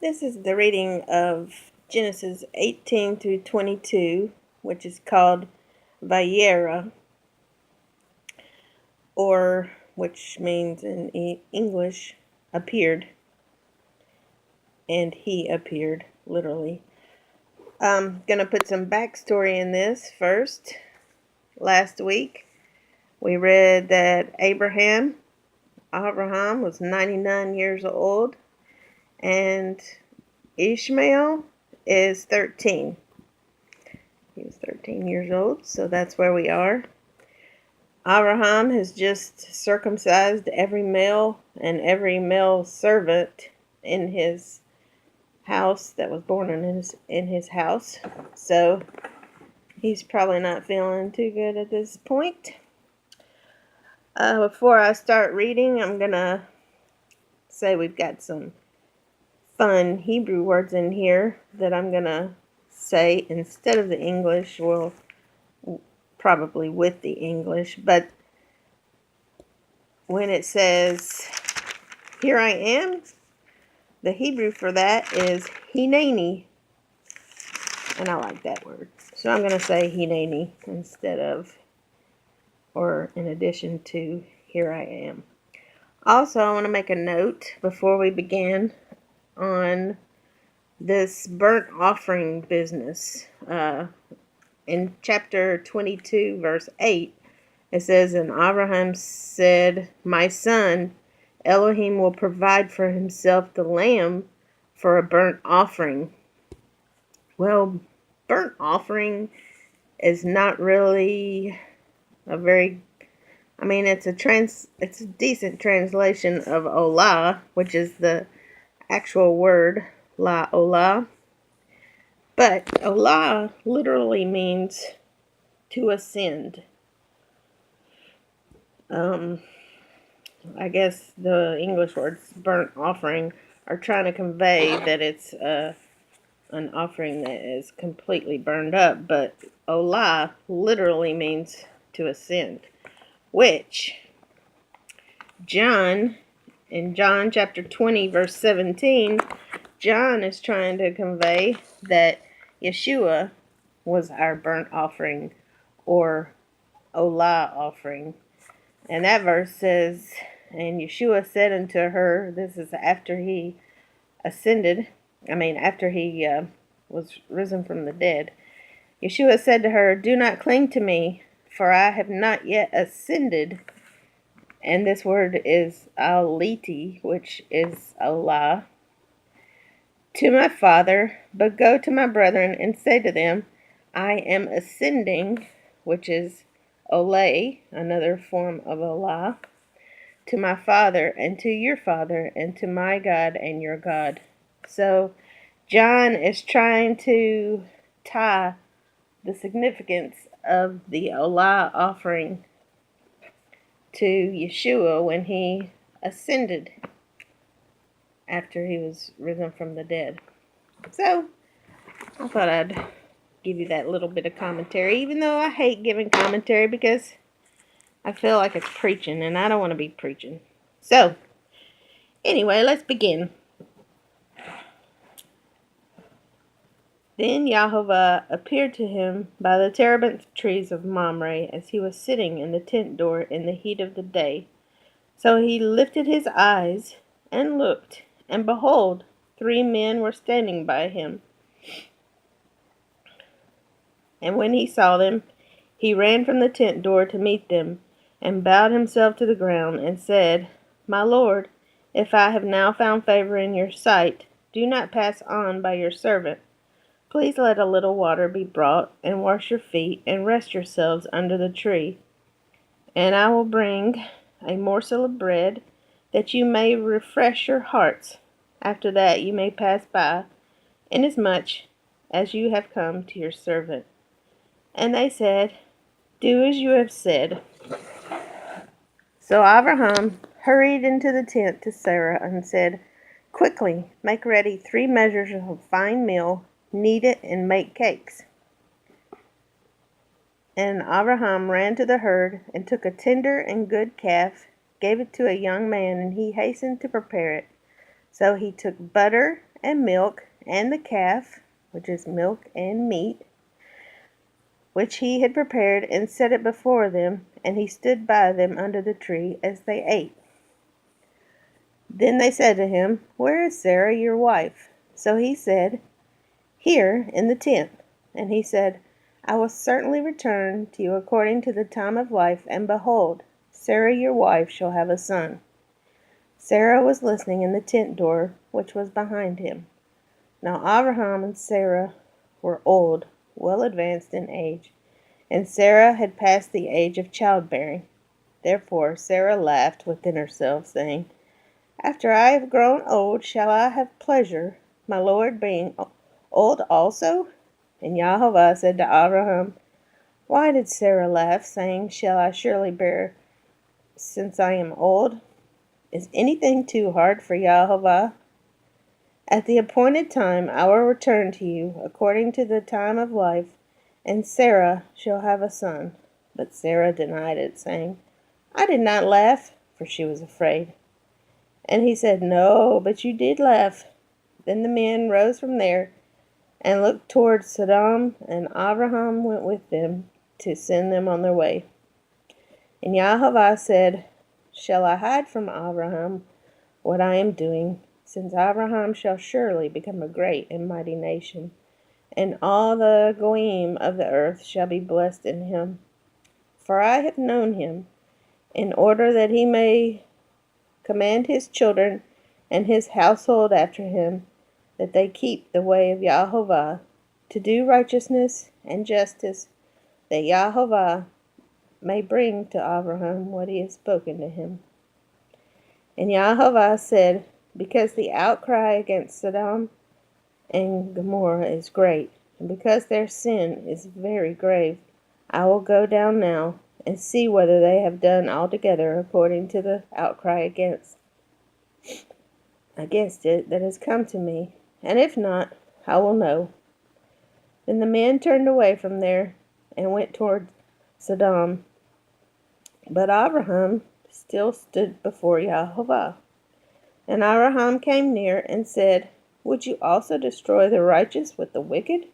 This is the reading of Genesis 18 through 22, which is called Vayera, or which means in English, appeared, and he appeared, literally. I'm going to put some backstory in this first. Last week, we read that Avraham was 99 years old, and Ishmael is 13. He was 13 years old, so that's where we are. Avraham has just circumcised every male and every male servant in his house that was born in his house. So he's probably not feeling too good at this point. Before I start reading, I'm going to say we've got some fun Hebrew words in here that I'm going to say instead of the English. Well, probably with the English, but when it says, "Here I am," the Hebrew for that is hineni, and I like that word. So I'm going to say hineni instead of, or in addition to, "Here I am." Also, I want to make a note before we begin on this burnt offering business. In chapter 22, verse 8, it says, "And Avraham said, My son, Elohim will provide for himself the lamb for a burnt offering." Well, burnt offering is not really a very, it's a decent translation of olah, which is the actual word la olah. But olah literally means to ascend. I guess the English words burnt offering are trying to convey that it's an offering that is completely burned up, but olah literally means to ascend, which in John chapter 20 verse 17, John is trying to convey that Yeshua was our burnt offering or olah offering. And that verse says, "And Yeshua said unto her," this is after he ascended, after he was risen from the dead. "Yeshua said to her, Do not cling to me, for I have not yet ascended." And this word is aliti, which is olah, "to my Father, but go to my brethren and say to them, I am ascending," which is ole, another form of olah, "to my Father and to your Father and to my God and your God." So John is trying to tie the significance of the olah offering to Yeshua when he ascended after he was risen from the dead. So I thought I'd give you that little bit of commentary, even though I hate giving commentary because I feel like it's preaching, and I don't want to be preaching. So, anyway, let's begin. "Then Yahovah appeared to him by the terebinth trees of Mamre as he was sitting in the tent door in the heat of the day. So he lifted his eyes and looked, and behold, 3 men were standing by him. And when he saw them, he ran from the tent door to meet them, and bowed himself to the ground, and said, My Lord, if I have now found favor in your sight, do not pass on by your servant. Please let a little water be brought, and wash your feet, and rest yourselves under the tree. And I will bring a morsel of bread, that you may refresh your hearts. After that you may pass by, inasmuch as you have come to your servant. And they said, Do as you have said. So Avraham hurried into the tent to Sarah and said, Quickly, make ready 3 measures of fine meal, knead it, and make cakes. And Avraham ran to the herd, and took a tender and good calf, gave it to a young man, and he hastened to prepare it. So he took butter and milk, and the calf, which is milk and meat, which he had prepared, and set it before them, and he stood by them under the tree as they ate. Then they said to him, Where is Sarah your wife? So he said, Here in the tent. And he said, I will certainly return to you according to the time of life, and behold, Sarah your wife shall have a son. Sarah was listening in the tent door, which was behind him. Now Avraham and Sarah were old, well advanced in age, and Sarah had passed the age of childbearing. Therefore Sarah laughed within herself, saying, After I have grown old, shall I have pleasure, my Lord being old also? And Yahovah said to Avraham, Why did Sarah laugh, saying, Shall I surely bear, since I am old? Is anything too hard for Yahovah? At the appointed time I will return to you, according to the time of life, and Sarah shall have a son. But Sarah denied it, saying, I did not laugh, for she was afraid. And he said, No, but you did laugh. Then the men rose from there and looked toward Sodom, and Avraham went with them to send them on their way. And Yahovah said, Shall I hide from Avraham what I am doing, since Avraham shall surely become a great and mighty nation, and all the goyim of the earth shall be blessed in him? For I have known him, in order that he may command his children and his household after him, that they keep the way of Yahovah, to do righteousness and justice, that Yahovah may bring to Avraham what he has spoken to him. And Yahovah said, Because the outcry against Sodom and Gomorrah is great, and because their sin is very grave, I will go down now and see whether they have done altogether according to the outcry against it that has come to me, and if not, I will know. Then the men turned away from there and went toward Sodom. But Avraham still stood before Yahovah. And Avraham came near and said, Would you also destroy the righteous with the wicked?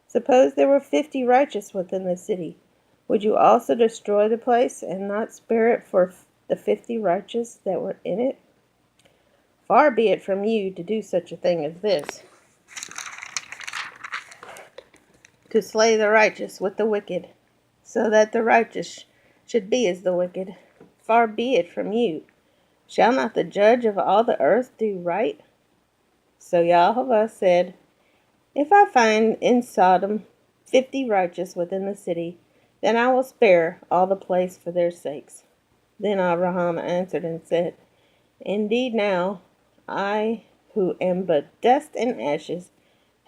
Suppose there were 50 righteous within the city. Would you also destroy the place and not spare it for the 50 righteous that were in it? Far be it from you to do such a thing as this, to slay the righteous with the wicked, so that the righteous should be as the wicked. Far be it from you. Shall not the judge of all the earth do right? So Yahovah said, If I find in Sodom 50 righteous within the city, then I will spare all the place for their sakes. Then Avraham answered and said, Indeed now, I, who am but dust and ashes,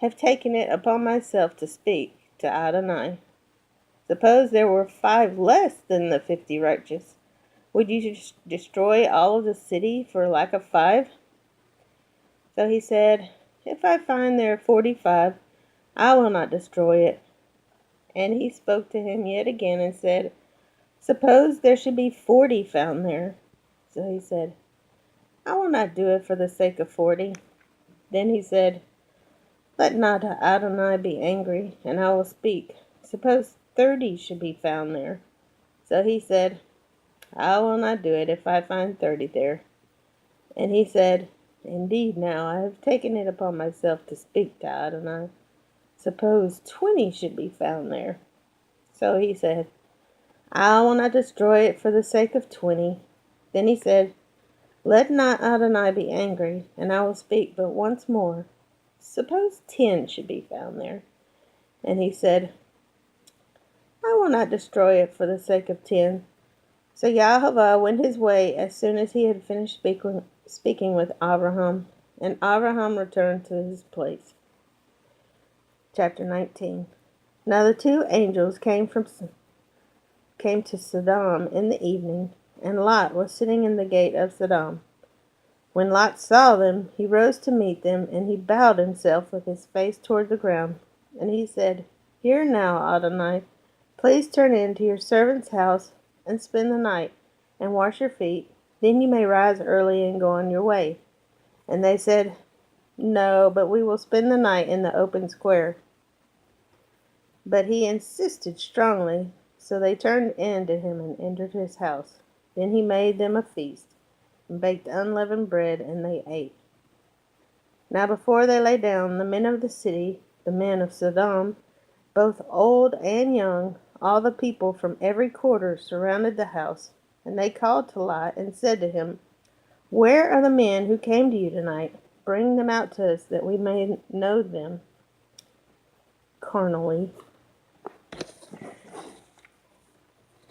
have taken it upon myself to speak to Adonai. Suppose there were 5 less than the 50 righteous. Would you destroy all of the city for lack of 5? So he said, If I find there 45, I will not destroy it. And he spoke to him yet again and said, Suppose there should be 40 found there. So he said, I will not do it for the sake of 40. Then he said, Let not Adonai be angry, and I will speak. Suppose 30 should be found there. So he said, I will not do it if I find 30 there. And he said, Indeed now I have taken it upon myself to speak to Adonai. Suppose 20 should be found there. So he said, I will not destroy it for the sake of 20. Then he said, Let not Adonai be angry, and I will speak but once more. Suppose 10 should be found there. And he said, I will not destroy it for the sake of 10. So Yahovah went his way as soon as he had finished speaking with Avraham, and Avraham returned to his place. Chapter 19. Now the 2 angels came to Sodom in the evening, and Lot was sitting in the gate of Sodom. When Lot saw them, he rose to meet them, and he bowed himself with his face toward the ground. And he said, Hear now, Adonai, please turn into your servant's house and spend the night, and wash your feet. Then you may rise early and go on your way. And they said, "No, but we will spend the night in the open square." But he insisted strongly, so they turned in to him and entered his house. Then he made them a feast, and baked unleavened bread, and they ate. Now before they lay down, the men of the city, the men of Sodom, both old and young, all the people from every quarter, surrounded the house. And they called to Lot and said to him, "Where are the men who came to you tonight? Bring them out to us, that we may know them carnally."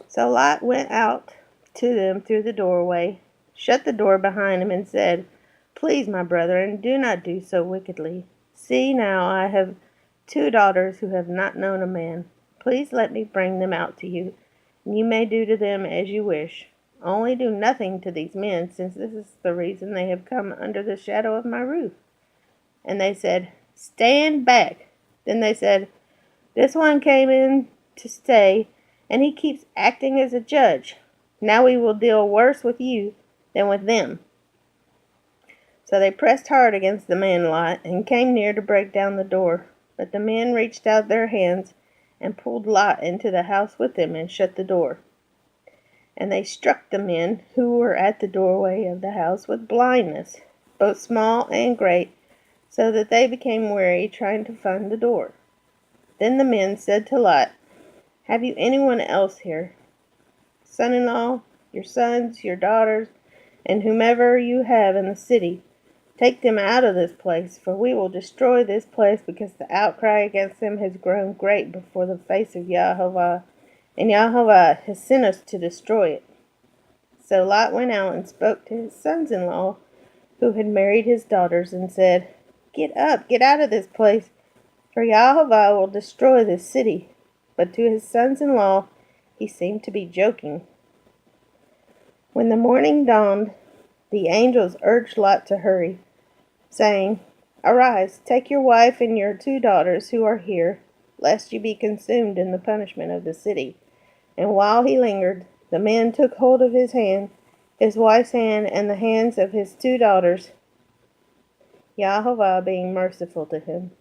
So Lot went out to them through the doorway, shut the door behind him, and said, "Please, my brethren, do not do so wickedly. See, now I have 2 daughters who have not known a man. Please let me bring them out to you, and you may do to them as you wish. Only do nothing to these men, since this is the reason they have come under the shadow of my roof." And they said, "Stand back." Then they said, "This one came in to stay, and he keeps acting as a judge. Now we will deal worse with you than with them." So they pressed hard against the man Lot, and came near to break down the door. But the men reached out their hands, and pulled Lot into the house with them, and shut the door. And they struck the men who were at the doorway of the house with blindness, both small and great, so that they became weary trying to find the door. Then the men said to Lot, "Have you anyone else here? Son-in-law, your sons, your daughters, and whomever you have in the city? Take them out of this place, for we will destroy this place, because the outcry against them has grown great before the face of Yahovah, and Yahovah has sent us to destroy it." So Lot went out and spoke to his sons-in-law, who had married his daughters, and said, "Get up, get out of this place, for Yahovah will destroy this city." But to his sons-in-law he seemed to be joking. When the morning dawned, the angels urged Lot to hurry, saying, "Arise, take your wife and your 2 daughters who are here, lest you be consumed in the punishment of the city." And while he lingered, the men took hold of his hand, his wife's hand, and the hands of his 2 daughters, Yahovah being merciful to him.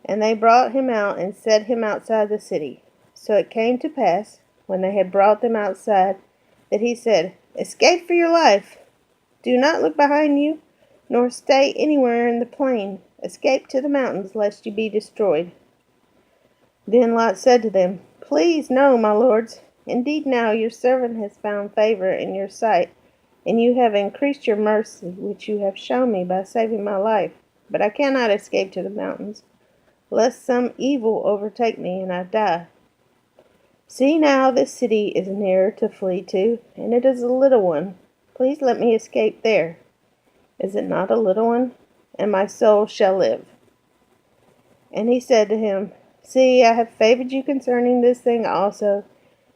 And they brought him out and set him outside the city. So it came to pass, when they had brought them outside, that he said, "Escape for your life. Do not look behind you, nor stay anywhere in the plain. Escape to the mountains, lest you be destroyed." Then Lot said to them, "Please, no, my lords. Indeed now your servant has found favor in your sight, and you have increased your mercy, which you have shown me by saving my life. But I cannot escape to the mountains, lest some evil overtake me and I die. See now, this city is near to flee to, and it is a little one. Please let me escape there. Is it not a little one? And my soul shall live." And he said to him, "See, I have favored you concerning this thing also,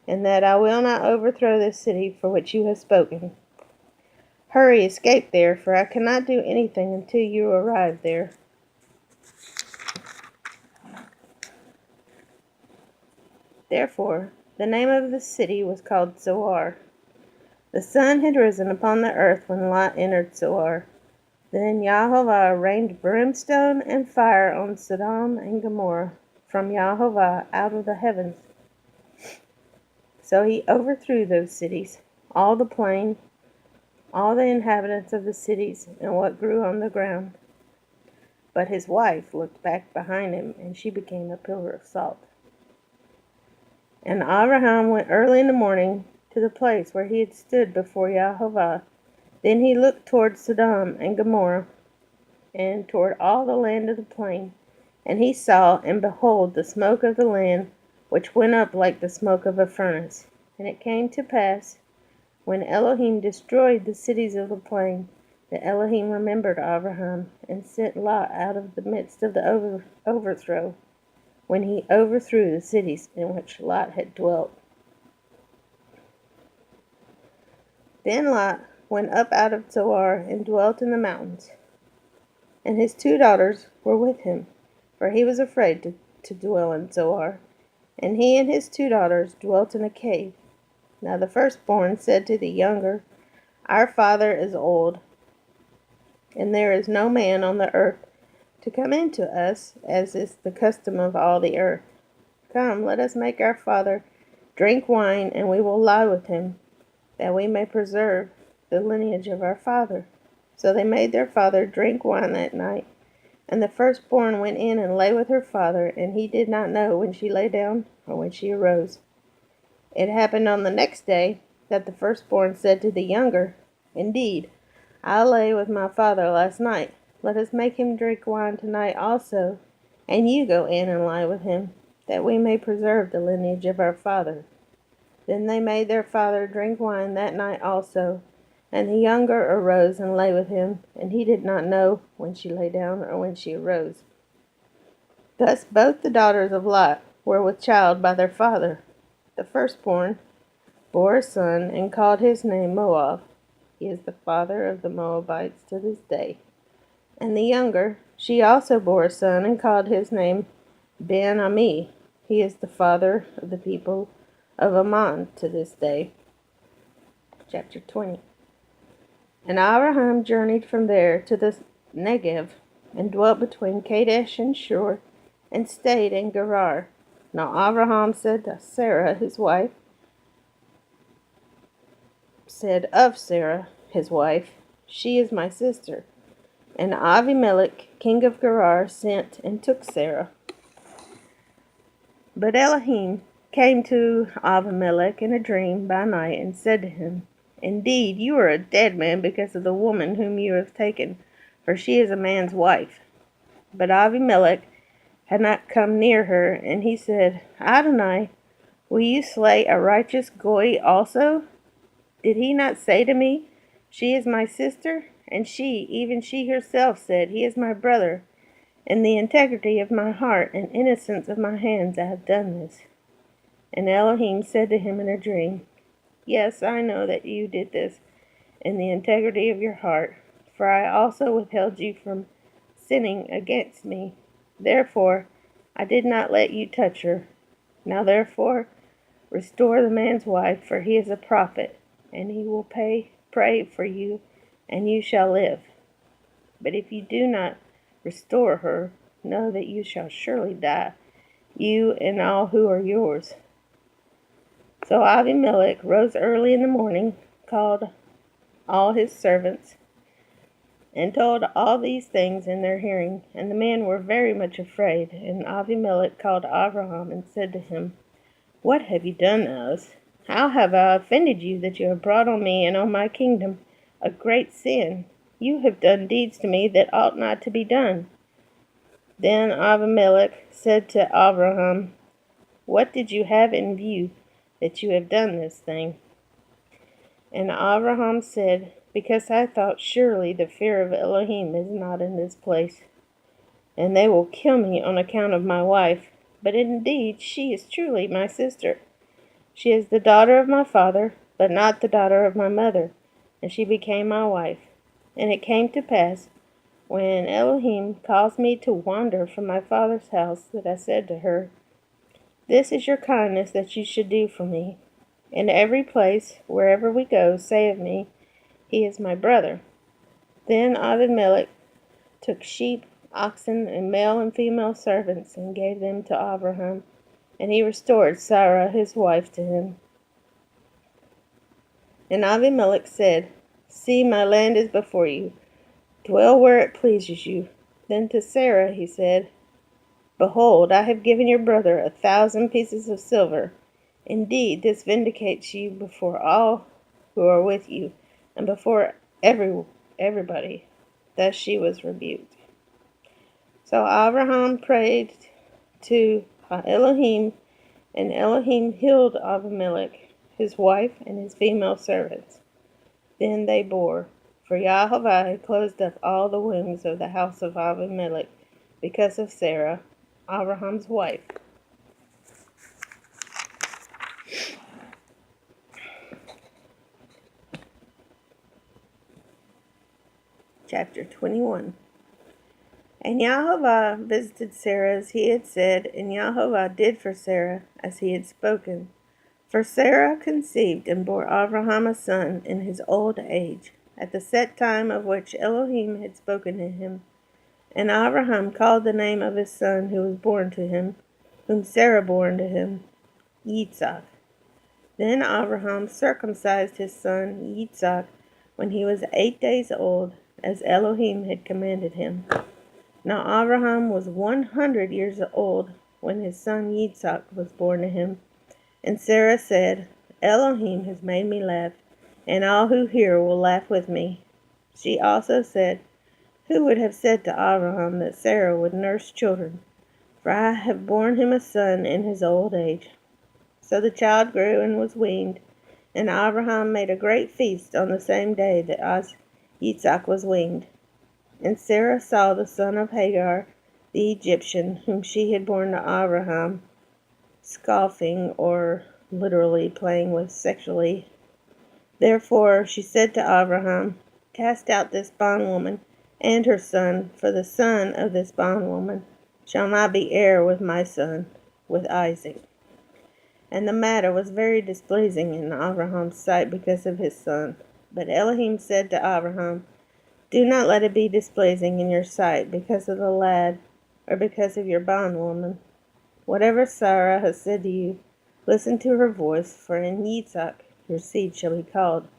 and that I will not overthrow this city for which you have spoken. Hurry, escape there, for I cannot do anything until you arrive there." Therefore, the name of the city was called Zoar. The sun had risen upon the earth when Lot entered Zoar. Then Yahovah rained brimstone and fire on Sodom and Gomorrah from Yahovah out of the heavens. So he overthrew those cities, all the plain, all the inhabitants of the cities, and what grew on the ground. But his wife looked back behind him, and she became a pillar of salt. And Avraham went early in the morning to the place where he had stood before Yahovah. Then he looked toward Sodom and Gomorrah, and toward all the land of the plain. And he saw, and behold, the smoke of the land, which went up like the smoke of a furnace. And it came to pass, when Elohim destroyed the cities of the plain, that Elohim remembered Avraham, and sent Lot out of the midst of the overthrow, when he overthrew the cities in which Lot had dwelt. Then Lot went up out of Zoar and dwelt in the mountains, and his 2 daughters were with him, for he was afraid to dwell in Zoar. And he and his 2 daughters dwelt in a cave. Now the firstborn said to the younger, "Our father is old, and there is no man on the earth to come into us, as is the custom of all the earth. Come, let us make our father drink wine, and we will lie with him, that we may preserve the lineage of our father. So they made their father drink wine that night. And the firstborn went in and lay with her father, and he did not know when she lay down or when she arose. It happened on the next day that the firstborn said to the younger, Indeed, I lay with my father last night. Let us make him drink wine tonight also, and you go in and lie with him, that we may preserve the lineage of our father. Then they made their father drink wine that night also, and the younger arose and lay with him, and he did not know when she lay down or when she arose. Thus both the daughters of Lot were with child by their father. The firstborn bore a son, and called his name Moab. He is the father of the Moabites to this day. And the younger, she also bore a son, and called his name Ben-Ami. He is the father of the people of Ammon to this day. Chapter 20. And Avraham journeyed from there to the Negev, and dwelt between Kadesh and Shur, and stayed in Gerar. Now Avraham said of Sarah his wife, She is my sister. And Avimelech, king of Gerar, sent and took Sarah. But Elohim came to Avimelech in a dream by night, and said to him, Indeed, you are a dead man because of the woman whom you have taken, for she is a man's wife. But Avimelech had not come near her, and he said, Adonai, will you slay a righteous goy also? Did he not say to me, She is my sister? And she, even she herself, said, He is my brother. In the integrity of my heart and innocence of my hands I have done this. And Elohim said to him in a dream, Yes, I know that you did this in the integrity of your heart, for I also withheld you from sinning against me. Therefore, I did not let you touch her. Now therefore, restore the man's wife, for he is a prophet, and he will pray for you, and you shall live. But if you do not restore her, know that you shall surely die, you and all who are yours. So Avimelech rose early in the morning, called all his servants, and told all these things in their hearing. And the men were very much afraid. And Avimelech called Avraham and said to him, What have you done to us? How have I offended you, that you have brought on me and on my kingdom a great sin? You have done deeds to me that ought not to be done. Then Avimelech said to Avraham, What did you have in view, that you have done this thing? And Avraham said, Because I thought surely the fear of Elohim is not in this place, and they will kill me on account of my wife. But indeed she is truly my sister. She is the daughter of my father, but not the daughter of my mother, and she became my wife. And it came to pass, when Elohim caused me to wander from my father's house, that I said to her, This is your kindness that you should do for me. In every place, wherever we go, say of me, He is my brother. Then Avimelech took sheep, oxen, and male and female servants, and gave them to Avraham, and he restored Sarah his wife to him. And Avimelech said, See, my land is before you. Dwell where it pleases you. Then to Sarah he said, Behold, I have given your brother 1,000 pieces of silver. Indeed, this vindicates you before all who are with you, and before everybody. Thus she was rebuked. So Avraham prayed to Elohim, and Elohim healed Avimelech, his wife, and his female servants. Then they bore, for Yahovah had closed up all the wombs of the house of Avimelech because of Sarah, Avraham's wife. Chapter 21. And Yahovah visited Sarah as he had said, and Yahovah did for Sarah as he had spoken. For Sarah conceived and bore Avraham a son in his old age, at the set time of which Elohim had spoken to him. And Avraham called the name of his son who was born to him, whom Sarah bore to him, Yitzhak. Then Avraham circumcised his son Yitzhak when he was 8 days old, as Elohim had commanded him. Now Avraham was 100 years old when his son Yitzhak was born to him. And Sarah said, Elohim has made me laugh, and all who hear will laugh with me. She also said, Who would have said to Avraham that Sarah would nurse children? For I have borne him a son in his old age. So the child grew and was weaned, and Avraham made a great feast on the same day that Yitzhak was weaned. And Sarah saw the son of Hagar, the Egyptian, whom she had borne to Avraham, scoffing, or literally playing with sexually. Therefore she said to Avraham, Cast out this bondwoman and her son, for the son of this bondwoman shall not be heir with my son, with Isaac. And the matter was very displeasing in Avraham's sight because of his son. But Elohim said to Avraham, Do not let it be displeasing in your sight because of the lad, or because of your bondwoman. Whatever Sarah has said to you, listen to her voice, for in Yitzhak your seed shall be called.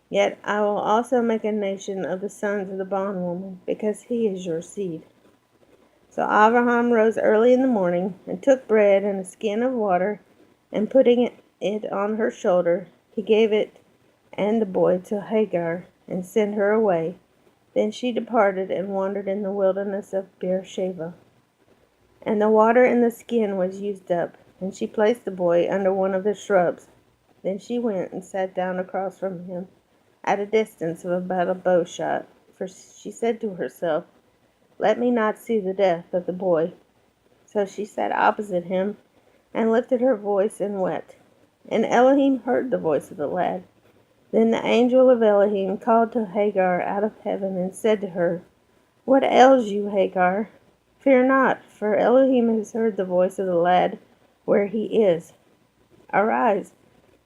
Yet I will also make a nation of the sons of the bondwoman, because he is your seed. So Avraham rose early in the morning, and took bread and a skin of water, and putting it on her shoulder, he gave it and the boy to Hagar, and sent her away. Then she departed and wandered in the wilderness of Beersheba. And the water in the skin was used up, and she placed the boy under one of the shrubs. Then she went and sat down across from him, at a distance of about a bow shot, for she said to herself, Let me not see the death of the boy. So she sat opposite him, and lifted her voice and wept. And Elohim heard the voice of the lad. Then the angel of Elohim called to Hagar out of heaven, and said to her, What ails you, Hagar? Fear not, for Elohim has heard the voice of the lad where he is. Arise,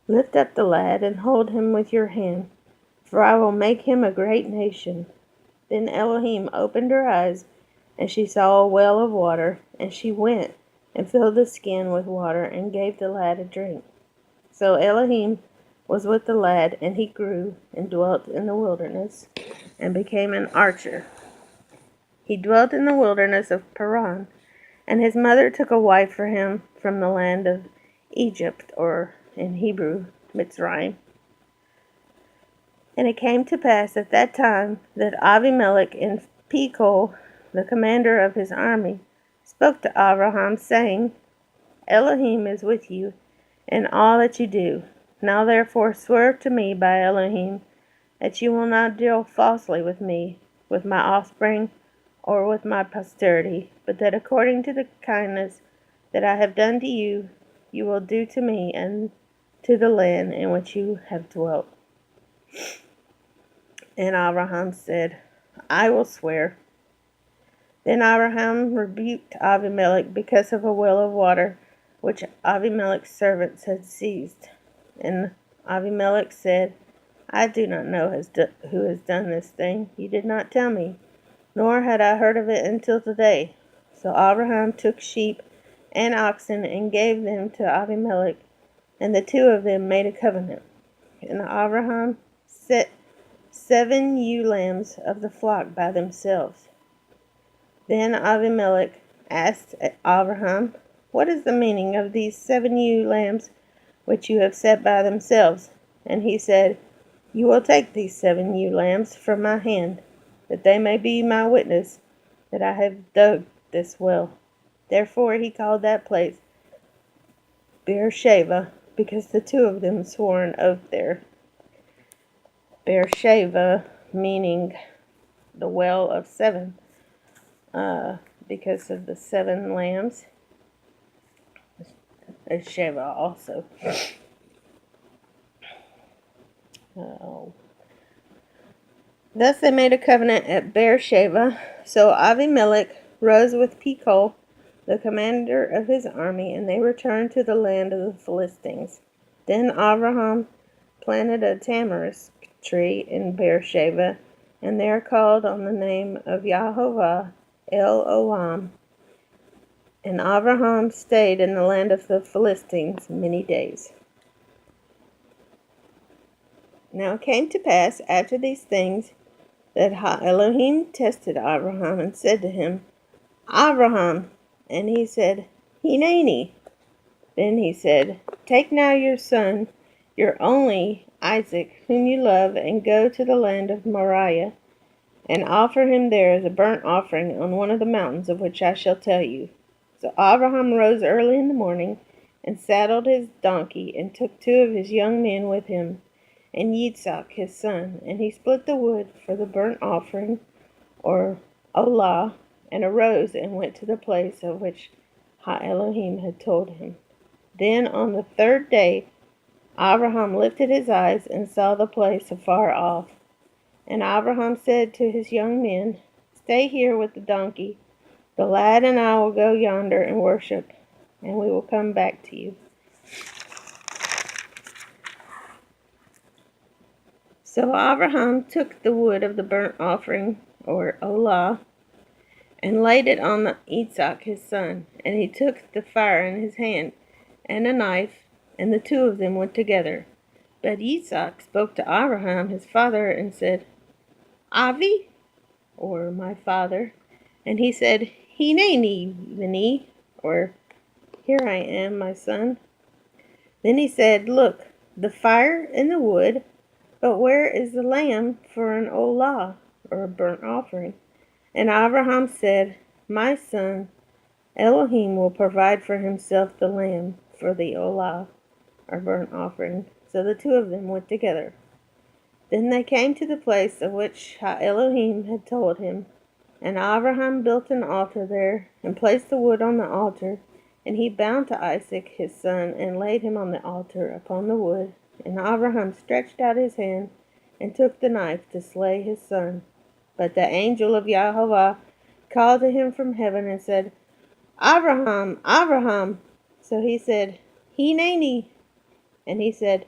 lift up the lad, and hold him with your hand, for I will make him a great nation. Then Elohim opened her eyes, and she saw a well of water, and she went and filled the skin with water, and gave the lad a drink. So Elohim was with the lad, and he grew and dwelt in the wilderness, and became an archer. He dwelt in the wilderness of Paran, and his mother took a wife for him from the land of Egypt, or in Hebrew, Mitzrayim. And it came to pass at that time that Avimelech and Phicol, the commander of his army, spoke to Avraham, saying, Elohim is with you in all that you do. Now therefore swear to me by Elohim that you will not deal falsely with me, with my offspring, or with my posterity, but that according to the kindness that I have done to you, you will do to me and to the land in which you have dwelt. And Avraham said, I will swear. Then Avraham rebuked Avimelech because of a well of water which Avimelech's servants had seized. And Avimelech said, I do not know who has done this thing. You did not tell me, nor had I heard of it until today. So Avraham took sheep and oxen and gave them to Avimelech, and the two of them made a covenant. And Avraham set 7 ewe lambs of the flock by themselves. Then Avimelech asked Avraham, What is the meaning of these 7 ewe lambs which you have set by themselves? And he said, You will take these 7 ewe lambs from my hand, that they may be my witness that I have dug this well. Therefore he called that place Beersheba, because the two of them swore an oath there. Beersheba meaning the well of 7, because of the 7 lambs. There's Sheva also. Thus they made a covenant at Beersheba. So Avimelech rose with Phicol, the commander of his army, and they returned to the land of the Philistines. Then Avraham planted a tamarisk tree in Beersheba, and they are called on the name of Yahovah El Olam. And Avraham stayed in the land of the Philistines many days. Now it came to pass after these things that Elohim tested Avraham and said to him, Avraham. And he said, Hineni. Then he said, Take now your son, your only Isaac, whom you love, and go to the land of Moriah, and offer him there as a burnt offering on one of the mountains of which I shall tell you. So Abraham rose early in the morning, and saddled his donkey, and took 2 of his young men with him, and Yitzhak his son, and he split the wood for the burnt offering, or olah, and arose and went to the place of which Elohim had told him. Then on the 3rd day Abraham lifted his eyes and saw the place afar off. And Abraham said to his young men, Stay here with the donkey. The lad and I will go yonder and worship, and we will come back to you. So Abraham took the wood of the burnt offering, or olah, and laid it on Yitzhak his son. And he took the fire in his hand, and a knife, and the 2 of them went together. But Yitzhak spoke to Abraham his father, and said, Avi, or my father. And he said, Hineni b'ni, or Here I am, my son. Then he said, Look, the fire and the wood, but where is the lamb for an olah, or a burnt offering? And Abraham said, My son, Elohim will provide for himself the lamb for the olah, or burnt offering. So the 2 of them went together. Then they came to the place of which Elohim had told him. And Abraham built an altar there, and placed the wood on the altar. And he bound to Isaac his son, and laid him on the altar upon the wood. And Abraham stretched out his hand, and took the knife to slay his son. But the angel of Yahovah called to him from heaven, and said, Abraham, Abraham. So he said, Hineni. And he said,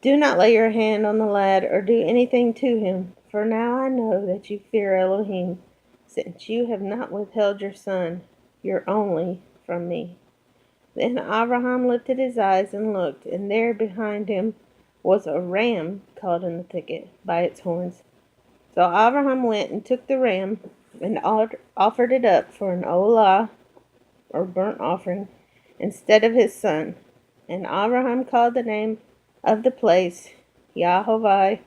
Do not lay your hand on the lad, or do anything to him, for now I know that you fear Elohim, since you have not withheld your son, your only, from me. Then Abraham lifted his eyes and looked, and there behind him was a ram caught in the thicket by its horns. So Abraham went and took the ram, and offered it up for an olah, or burnt offering, instead of his son. And Abraham called the name of the place Yahovah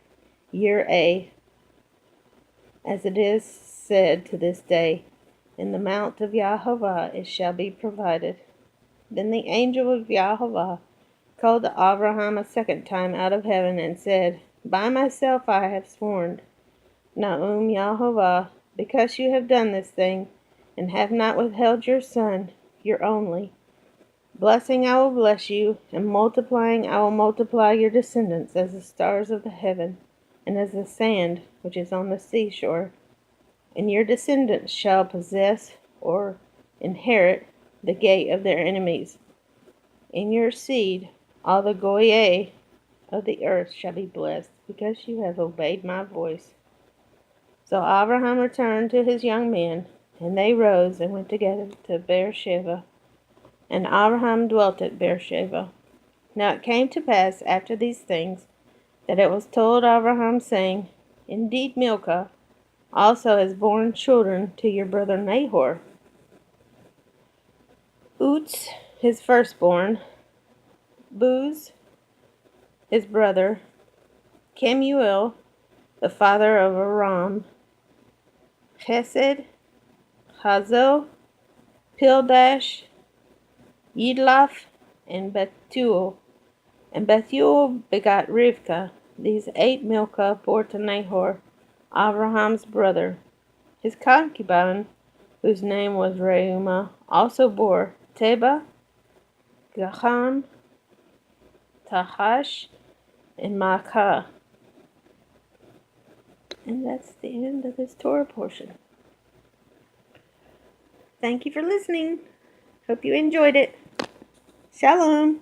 Yireh, as it is said to this day, In the mount of Yahovah it shall be provided. Then the angel of Yahovah called to Abraham a 2nd time out of heaven, and said, By myself I have sworn, Naum Yahovah, because you have done this thing, and have not withheld your son, your only. Blessing I will bless you, and multiplying I will multiply your descendants as the stars of the heaven, and as the sand which is on the seashore. And your descendants shall possess, or inherit, the gate of their enemies. In your seed all the goyim of the earth shall be blessed, because you have obeyed my voice. So Abraham returned to his young men, and they rose and went together to Beersheba. And Abraham dwelt at Beersheba. Now it came to pass after these things, that it was told Abraham, saying, Indeed Milcah also has borne children to your brother Nahor. Uts, his firstborn, Buz, his brother, Kemuel, the father of Aram, Chesed, Hazo, Pildash, Yidlaf, and Bethuel. And Bethuel begot Rivkah. These 8 Milcah bore to Nahor, Abraham's brother. His concubine, whose name was Reumah, also bore Teba, Gaham, Tahash, and Maacah. And that's the end of this Torah portion. Thank you for listening. Hope you enjoyed it. Shalom.